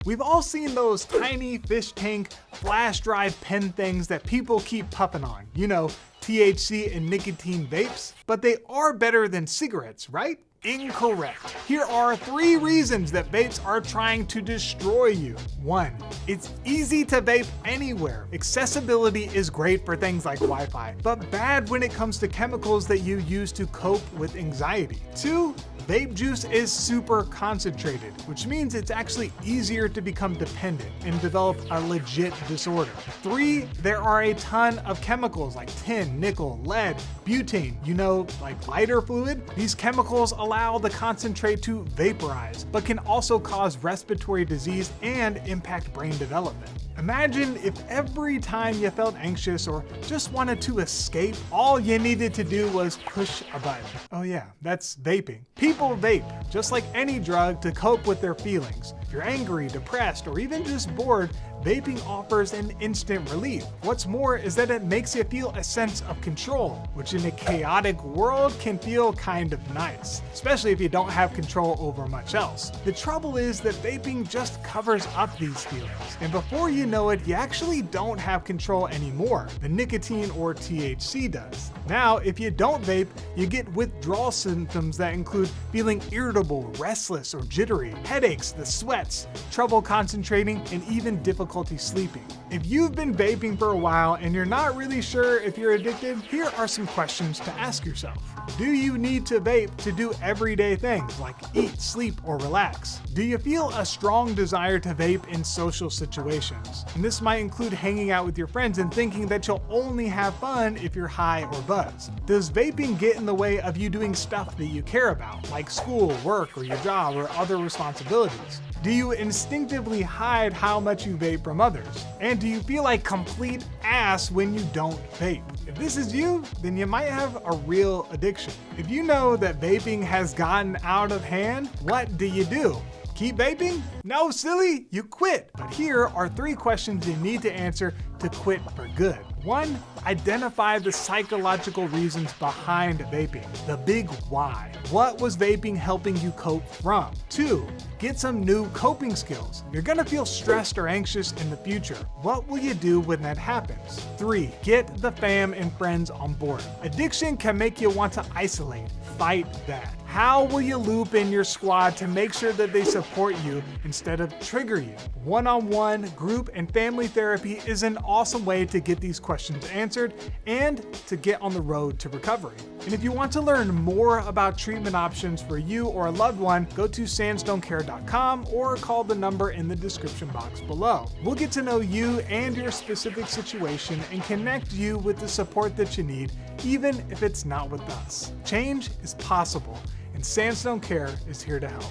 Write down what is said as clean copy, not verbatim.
We've all seen those tiny fish tank flash drive pen things that people keep puffing on. You know, THC and nicotine vapes. But they are better than cigarettes, right? Incorrect. Here are 3 reasons that vapes are trying to destroy you. 1. It's easy to vape anywhere. Accessibility is great for things like Wi-Fi, but bad when it comes to chemicals that you use to cope with anxiety. 2. Vape juice is super concentrated, which means it's actually easier to become dependent and develop a legit disorder. 3. There are a ton of chemicals like tin, nickel, lead, butane, you know, like lighter fluid. These chemicals allow the concentrate to vaporize, but can also cause respiratory disease and impact brain development. Imagine if every time you felt anxious or just wanted to escape, all you needed to do was push a button. Oh yeah, that's vaping. People vape, just like any drug, to cope with their feelings. If you're angry, depressed, or even just bored, vaping offers an instant relief. What's more is that it makes you feel a sense of control, which in a chaotic world can feel kind of nice, especially if you don't have control over much else. The trouble is that vaping just covers up these feelings, and before you know it, you actually don't have control anymore. The nicotine or THC does. Now, if you don't vape, you get withdrawal symptoms that include feeling irritable, restless, or jittery, headaches, the sweats, trouble concentrating, and even difficulty sleeping. If you've been vaping for a while and you're not really sure if you're addicted, here are some questions to ask yourself. Do you need to vape to do everyday things like eat, sleep, or relax? Do you feel a strong desire to vape in social situations? And this might include hanging out with your friends and thinking that you'll only have fun if you're high or buzzed. Does vaping get in the way of you doing stuff that you care about, like school, work, or your job, or other responsibilities? Do you instinctively hide how much you vape from others? And do you feel like complete ass when you don't vape? If this is you, then you might have a real addiction. If you know that vaping has gotten out of hand, what do you do? Keep vaping? No, silly, you quit. But here are 3 questions you need to answer to quit for good. 1. Identify the psychological reasons behind vaping. The big why. What was vaping helping you cope from? 2. Get some new coping skills. You're gonna feel stressed or anxious in the future. What will you do when that happens? 3. Get the fam and friends on board. Addiction can make you want to isolate. Fight that. How will you loop in your squad to make sure that they support you instead of trigger you? One-on-one, group, and family therapy is an awesome way to get these questions answered and to get on the road to recovery. And if you want to learn more about treatment options for you or a loved one, go to sandstonecare.com or call the number in the description box below. We'll get to know you and your specific situation and connect you with the support that you need, even if it's not with us. Change is possible, and Sandstone Care is here to help.